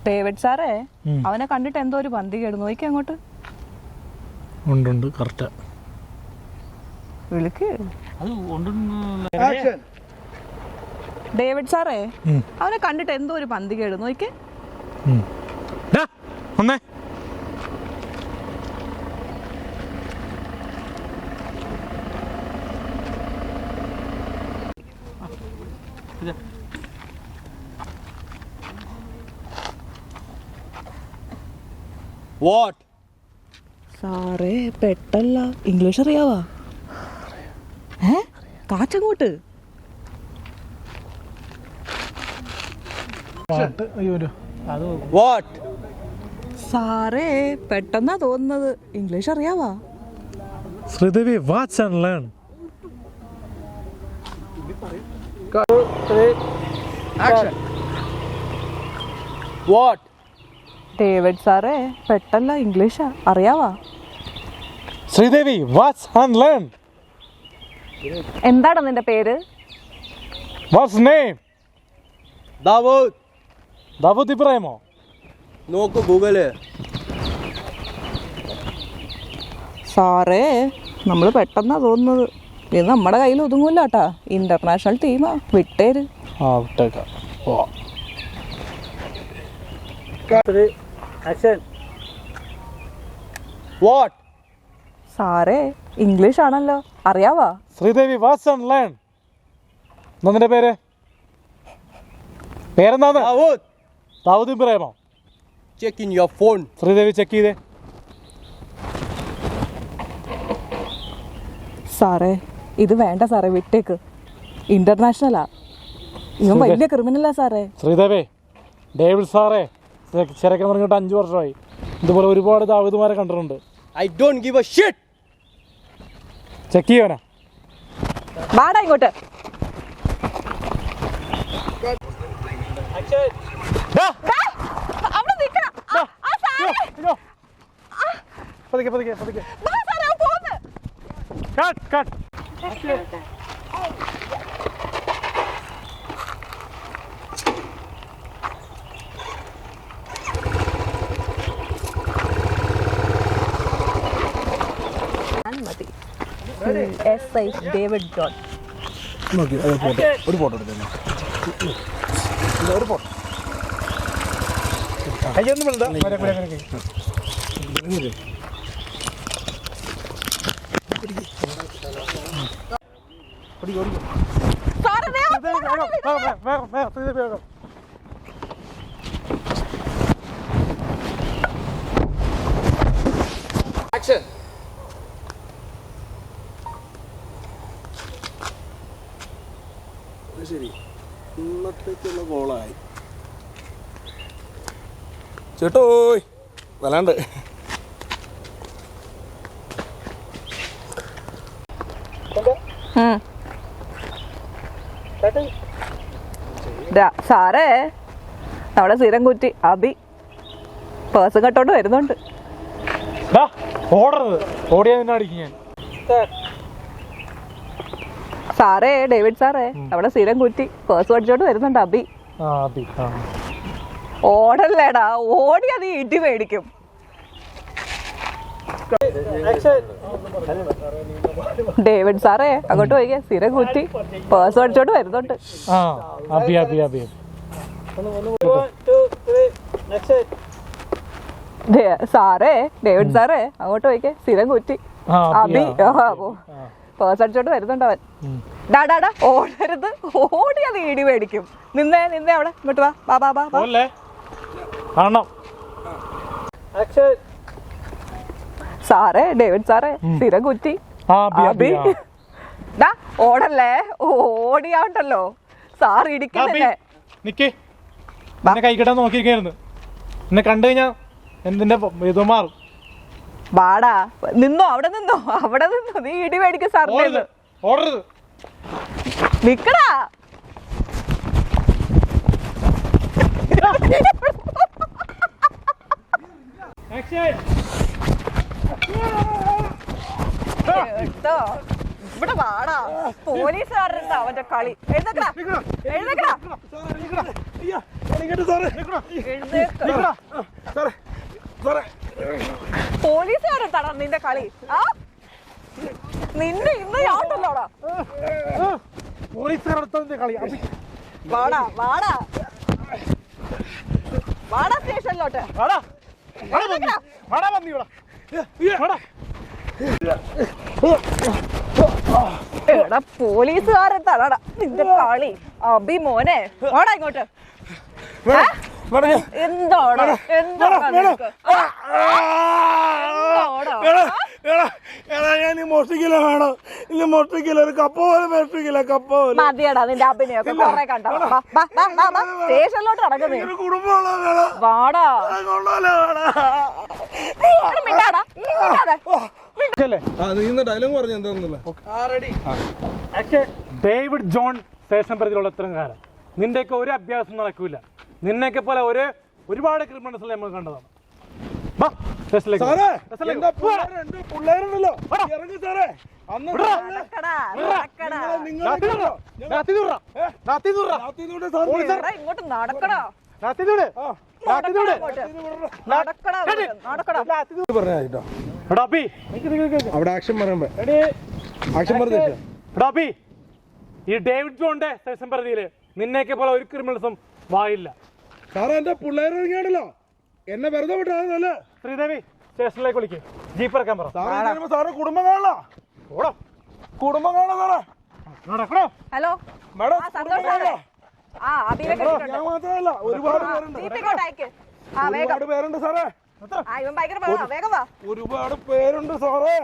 David സാറേ, അവനെ കണ്ടിട്ട് എന്തോ ഒരു പന്തി കേട്. നോക്കി അങ്ങോട്ട്. ഉണ്ട് കറക്റ്റ്. വിളിക്ക്. ഡേവിഡ് സാറേ, അവനെ കണ്ടിട്ട് എന്തോ ഒരു പന്തി കേട്. നോക്കി. ഒന്നേ What? സാറേ പെട്ടല്ല. ഇംഗ്ലീഷ് അറിയാവാ? കാച്ചങ്ങോട്ട്. What? സാറേ പെട്ടെന്നാ തോന്നുന്നത്. ഇംഗ്ലീഷ് അറിയാവാ? Sridevi, watch and learn. Action. What? David സാറേ പെട്ടല്ല. ഇംഗ്ലീഷാ അറിയാവാ? Sridevi, watch and learn. എന്താണ് നിന്റെ പേര്? What's name? Davud. ദാവൂദ് ഇബ്രാഹിമോ? നോക്കൂ ഗൂഗിള്. സാറേ നമ്മൾ പെട്ടെന്നാ തോന്നുന്നത്. ഇത് നമ്മുടെ കയ്യിൽ ഒതുങ്ങൂല കേട്ടാ. ഇന്റർനാഷണൽ ടീമാ. വിട്ടേര്. വിട്ടേക്കാം. What? സാറേ ഇംഗ്ലീഷ് ആണല്ലോ. അറിയാവാ? Sridevi, watch and learn. എന്താ നിന്റെ പേര്? പേരെന്താന്ന്? Davud. ദാവൂദ് ഇബ്രാഹിമോ? Check in your phone. Sridevi check ചെയ്തേ. സാറേ ഇത് വേണ്ട സാറേ, വിട്ടേക്ക്. ഇന്റർനാഷണലാ. ഇവൻ വലിയ ക്രിമിനലാ സാറേ. ശ്രീദേവി, ഡേവിഡ് സാറേ ചിരക്കാൻ തുടങ്ങിയിട്ട് 5 വർഷമായി. ഇതുപോലെ ഒരുപാട് ദാവൂദുമാരെ കണ്ടിട്ടുണ്ട്. I don't give a shit. Check ചെയ്യാനാ. വാടാ ഇങ്ങോട്ട്. അവിടെ നിൽക്കണം. പതുക്കെ പതുക്കെ പതുക്കെ. സാറേ അവൻ പോന്ന്. Cut cut. മതി. SI David John. നോക്കി ഒരു ഫോട്ടോ എടുക്കുന്നു. ഒരു ഫോട്ടോ കയ്യൊന്നും വേണ്ട. Action. ശരി, ഇന്നത്തേക്കുള്ള ഗോളായി. ചേട്ടോയ് വല്ലാണ്ട്. സാറേ നമ്മുടെ സ്ഥിരം കുറ്റി അബി പേഴ്സ് കട്ടോണ്ട് വരുന്നുണ്ട്. ഓടരുത്, ഓടിയാ നിന്നെ അടിക്കും ഞാൻ. സാറേ ഡേവിഡ് സാറേ നമ്മുടെ സ്ഥിരം കുറ്റി പേഴ്സ് പഠിച്ചോണ്ട് വരുന്നുണ്ട് അബി. ഓടല്ലേടാ, ഓടിയാ നീ ഇടി മേടിക്കും. ഡേവിഡ് സാറേ അങ്ങോട്ട് പോയിക്കേ. സ്ഥിരം കുറ്റി പേഴ്സ് പഠിച്ചോണ്ട് വരുന്നുണ്ട്. സാറേ ഡേവിഡ് സാറേ അങ്ങോട്ട് പോയിക്കേ. സ്ഥിരം കുറ്റി അബി പേഴ്സ് അടിച്ചോണ്ട് വരുന്നുണ്ട് അവൻ. ഡാ ഓടരുത്, ഓടിയാ നീ ഇടി മേടിക്കും. നിന്നേ നിന്നേ അവിടെ. ഇങ്ങോട്ട് വാ. ബാ ബാ ബാ. സാറേ ഡേവിഡ് സാറേ സ്ഥിരം കുറ്റി അബി. ഡാ ഓടല്ലേ, ഓടിയാണ്ടല്ലോ സാർ ഇടിക്കുന്നില്ലേ. കൈ കിട്ടാൻ നോക്കിയിരിക്കായിരുന്നു. എന്നെ കണ്ടു കഴിഞ്ഞാ എന്തിന്റെ ഇത് മാറും. വാടാ. നിന്നോ, അവിടെ നിന്നോ, അവിടെ നിന്നോ. നീ ഇടി മേടിക്കും സാറിന്റെ. ഓടരുത്, നിക്കടാ. ഇവിടെ വാടാ പോലീസുകാരുടെ അവന്റെ കളി എഴുന്നേക്കടാ എഴുന്നേക്കടാ എഴുന്നേക്കടാ പോലീസുകാരെത്താടാ നിന്റെ കളി ആ നിന്നെ ഇന്ന് യാട്ടല്ലോടാ പോലീസുകാരുടെ കളി വാടാ വാടാ വാടാ സ്റ്റേഷനിലോട്ട് എടാ പോലീസുകാരെത്താടാ നിന്റെ കളി അബി മോനെ വാടാ ഇങ്ങോട്ട് എന്താടാ എന്താടാ നിനക്ക്? എന്താടാ? ഞാൻ മോഷ്ടിക്കില്ല വേണം ഇല്ല മോഷ്ടിക്കില്ല ഒരു കപ്പ പോലെ മോഷ്ടിക്കില്ല കപ്പ പോലെ മതിയടാ നിന്റെ അഭിനയൊക്കെ കൊറേ കണ്ടോ സ്റ്റേഷനിലോട്ട് നടക്കുന്നേ വാടാ മിണ്ടാടാ ഡയലോഗ് പറഞ്ഞു എന്താന്നല്ല ഡേവിഡ് ജോൺ സ്റ്റേഷൻ പരിധിയിലുള്ള ഇത്രയും കാലം നിന്റെയൊക്കെ ഒരു അഭ്യാസം നടക്കൂല നിന്നെയൊക്കെ പോലെ ഒരുപാട് ക്രിമിനൽസ് നമ്മൾ കണ്ടതാണ് പിള്ളേരുണ്ടല്ലോ ഇറങ്ങി സാറേ അന്ന് ഇങ്ങോട്ട് നടക്കടാ അവിടെ ആക്ഷൻ പറയുമ്പോ ആക്ഷൻ പറഞ്ഞു ഈ ഡേവിഡ് ജോണിന്റെ സ്റ്റേഷൻ പരിധിയില് നിന്നെയൊക്കെ പോലെ ഒരു ക്രിമിനൽസും വായില്ല സാറേ എന്റെ പിള്ളേർ ഇറങ്ങിയാണല്ലോ എന്നെ വെറുതെ വിട്ടാ ശ്രീദേവി സ്റ്റേഷനിലേക്ക് വിളിക്കും ജീപ്പ് ഇറക്കാൻ പറ സാറേ കുടുംബം കാണാ കുടുംബം കാണാ സാറേ നടക്കണോ ഹലോ മാഡം ഞാൻ മാത്രമല്ല ഒരുപാട് പേരുണ്ട് സാറേ വേഗം വാ ഒരുപാട് പേരുണ്ട് സാറേ